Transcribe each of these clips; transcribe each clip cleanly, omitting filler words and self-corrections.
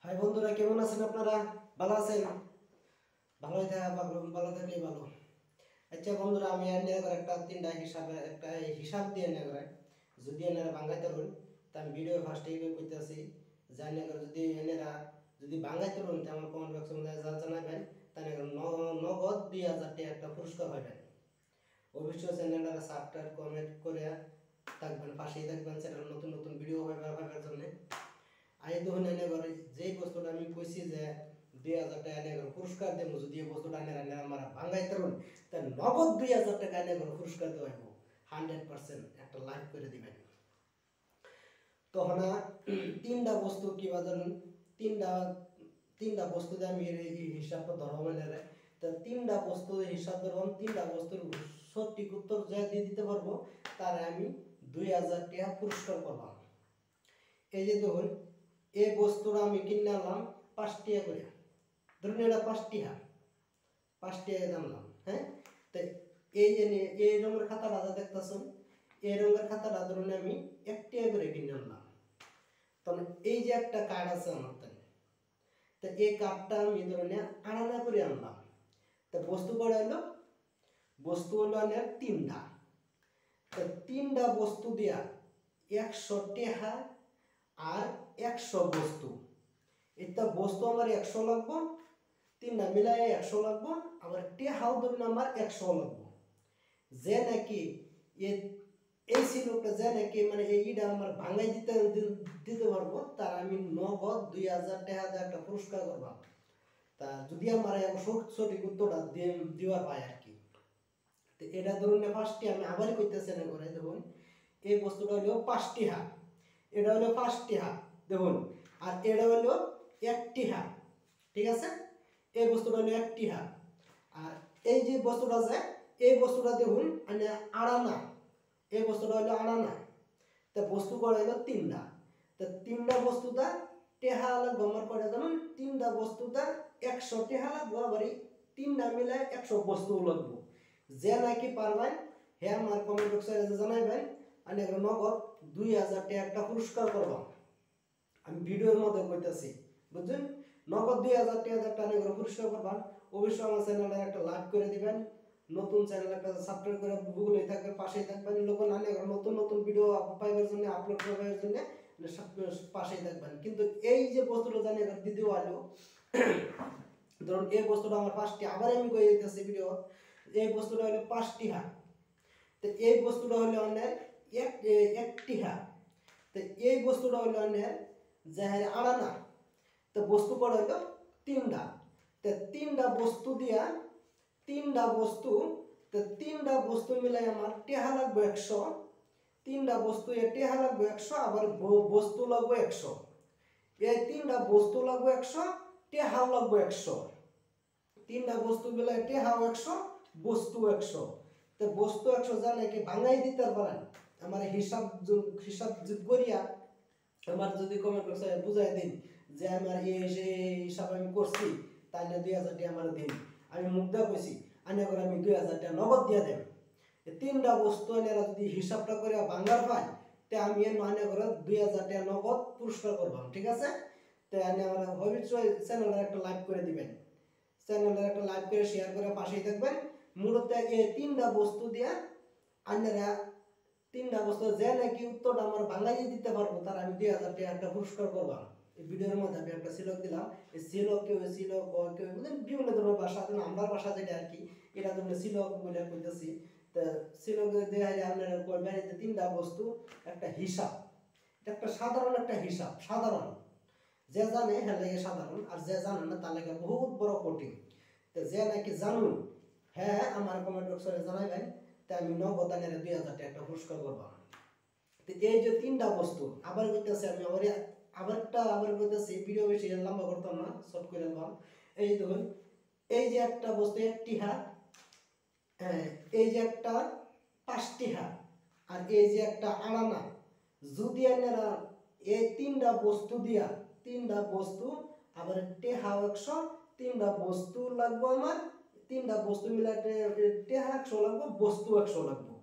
High বন্ধুরা, কেমন আছেন আপনারা? ভালো আছেন? ভালোই থাকা ভালো থাকলেই ভালো। আচ্ছা বন্ধুরা, আমি এনে করে একটা তিনটা হিসাব দিয়ে এনে করে যদি এনারা বাঙ্গাইতে রুন তা আমি ভিডিও ফার্স্টে করতেছি। জানি করে যদি এনারা যদি বাঙ্গাইতে রুন তা আমার কমেন্ট বক্সের মধ্যে জানাবেন। তাই নগদ 2000 টাকা একটা পুরস্কার পাবেন। অবশ্যই চ্যানেলটা সাবস্ক্রাইব কমেন্ট করে থাকবেন, পাশেই থাকবেন। চ্যানেল নতুন নতুন ভিডিও পাবার জন্য আই দেখুন এনে করে যেই বস্তুটা আমি কইছি যে 2000 টাকা এনে করে পুরস্কার দেব। যদি এই বস্তুটা এনে রান্না আমার ভাঙাই তরুন তা নগদ 2000 টাকা এনে করে পুরস্কার দেওয়া হইব। 100% একটা লাইক করে দিবেন। তখন তিনটা বস্তু কি বাজারেন, তিনটা তিনটা বস্তু দিয়ে আমি এই হিসাবটা ধরব মানে তা তিনটা বস্তু হিসাব ধরবাম। তিনটা বস্তুর সঠিক উত্তর যা দিয়ে দিতে পারবো তার আমি 2000 টাকা পুরস্কার করলাম। এই যে দেখুন এই বস্তুটা আমি কিনে আনলাম 5 টাকা করে। ধরুন এটা 5 টাকা জানলাম। হ্যাঁ, তো এই যে এই রঙের খাতাটা যা দেখতেছেন, এই রঙের খাতাটা ধরুন আমি 1 টাকা করে কিনে আনলাম। তখন এই যে একটা কার্ড আছে আমার তাই, তো এই কার্ডটা আমি ধরুন আড়ানা করে আনলাম। তো বস্তু কটা হলো? বস্তু হলো আনার তিনটা। তো তিনটা বস্তু দিয়া 100 টাকা আর 100 বস্তু। এটা বস্তু আমার 100 লাগবো, তিনটা মিলাই 100 লাগবো, আবার টেহাও ধরুন আমার 100 লাগবো। যে নাকি এই সিলোকটা যে নাকি মানে এইটা আমার ভাঙাই দিতে পারবো তার আমি নগদ 2000 টাকা দিয়ে একটা পুরস্কার করবো। তা যদি আমার সঠিক উত্তরটা দেওয়ার পায় আর কি। তো এটা ধরুন ফার্স্টে আমি আবারই করতেছি না করে দেখুন এই বস্তুটা হলো 5 টাকা, এটা হলো 5 টাকা দেখুন, আর এটা হলো 1 টাকা। ঠিক আছে, এই বস্তুটা হলো 1 টাকা। আর এই যে বস্তুটা আছে এই বস্তুটা দেখুন মানে আড়ানা, এই বস্তুটা হলো আড়ানা। তা বস্তু কয়টা হলো? তিনটা। তা তিনটা বস্তুটা টেহা লাগবে আমার কয়টা জানুন? তিনটা বস্তুটা 100 টেহা লাগবে, আবার তিনটা মিলে 100 বস্তু লাগবে। যে নাকি পারবেন হে আমার কমেন্ট বক্সে জানাইবেন, আমি নগদ 2000 টাকা একটা পুরস্কার করবো। আমি ভিডিওর মধ্যে কইতাছি, বুঝছেন? নগদ 2000 টাকা একটা পুরস্কার করবেন। অবশ্যই আমার চ্যানেলটা একটা লাইক করে দিবেন, নতুন চ্যানেল একটা সাবস্ক্রাইব করে গুগলে থাকবেন, পাশেই থাকবেন। লোক নতুন নতুন ভিডিও পাইবার জন্য, আপলোড করার জন্য পাশেই থাকবেন। কিন্তু এই যে বস্তুটা জানি দিদিও আলো ধরুন এই বস্তুটা আমার 5 টাকা, আবার আমি কই দিতেছি ভিডিও, এই বস্তুটা হলো 5 টাকা। তো এই বস্তুটা হলো অনেক 1 টাকা। তো এই বস্তুটা হলো অনেক যাহার আড়ানা। তো বস্তু করা হলো তিনটা। তো তিনটা বস্তু দিয়া তিনটা বস্তু, তো তিনটা বস্তু মিলাই আমার টেহা লাগবে 100। তিনটা বস্তু টেহা লাগবে 100, আবার বস্তু লাগবে 100। এই তিনটা বস্তু লাগবে 100, টেহাও লাগবে 100। তিনটা বস্তু মিলাই টেহাও 100, বস্তু 100। তো বস্তু 100 জানে কি ভাঙাই দিতে পারেন আমার হিসাব করিয়া আমার যদি কমেন্ট বক্সে বুঝাই দিন যে আমার এই হিসাব আমি করছি, তাহলে 2000 টাকা আমার দিন। আমি মুখ দেওয়া কইছি আনে করে আমি 2000 টাকা নগদ দিয়ে দেব। তিনটা বস্তু এরা যদি হিসাবটা করে বাঙ্গার পায় তে আমি আনে করে 2000 টাকা নগদ পুরস্কার করবো। ঠিক আছে, তো আনে আমার অবশ্যই চ্যানেলটা একটা লাইক করে দিবেন, চ্যানেলটা একটা লাইক করে শেয়ার করে পাশেই থাকবেন। মূলত এই তিনটা বস্তু দিয়া আন্নারা তিনটা বস্তু যে নাকি উত্তরটা আমার বাঙালি দিতে পারবো তার আমি 2000 টাকা একটা পুরস্কার করবো। এই ভিডিওর মধ্যে আমি একটা সিলক দিলাম। এই সিলক কেউ বিভিন্ন ধরনের ভাষা, আমরা ভাষা যেটা আর কি, এটা তোমরা সিলক বলে কইতেছি। তো সিলক দেয়া আপনারা করবেন এই তিনটা বস্তু একটা হিসাব। এটা একটা সাধারণ একটা হিসাব, সাধারণ যে জানে হ্যাঁ লাগে সাধারণ, আর যে জানে না তার লাগে বহুত বড় কঠিন। তো যে নাকি জানুন হ্যাঁ আমার কমেন্ট বক্সে জানাবেন, তাই আমি নগদ 2000 টাকা একটা পুরস্কার করবো। তো এই যে তিনটা বস্তু আবার কইতেছি আমি, আবার কইতেছি, ভিডিও বেশি লম্বা করতাম না, শর্ট করে নিলাম। এই দেখুন এই যে একটা বস্তু 1 টাকা, এই যে একটা 5 টাকা, আর এই যে একটা আড়ানা। যদি আপনারা এই তিনটা বস্তু দিয়া তিনটা বস্তু আবার টেহা 100, তিনটা বস্তু লাগবে আমার, তিনটা বস্তু মিলাই টেহা 100 লাগবে, বস্তু 100 লাগবে।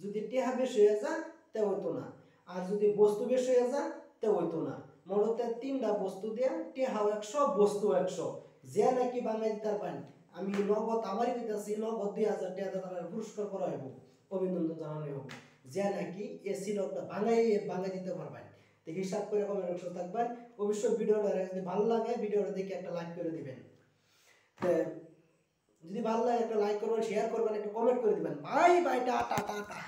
যদি টেহা বেশি হয়ে যায় তে হইতো না, আর যদি বস্তু বেশি হয়ে যায় তে হইতো না মরতে তিনটা বস্তু দিয়ে টেহাও 100 বস্তু 100 যে নাকি বাঙালি তার পান আমি নগদ আমারই দিতেছি নগদ 2000 টাকা পুরস্কার করা হইব অভিনন্দন জানানো হইব যে নাকি এসি লোকটা বাঙালি দিতে পারবেন তো হিসাব করে কমেন্ট বক্সে থাকবেন অবশ্যই ভিডিওটা যদি ভালো লাগে ভিডিওটা দেখে একটা লাইক করে দিবেন যদি ভালো লাগে একটা লাইক করবেন শেয়ার করবেন একটা কমেন্ট করে দিবেন বাই বাই টাটা টাটা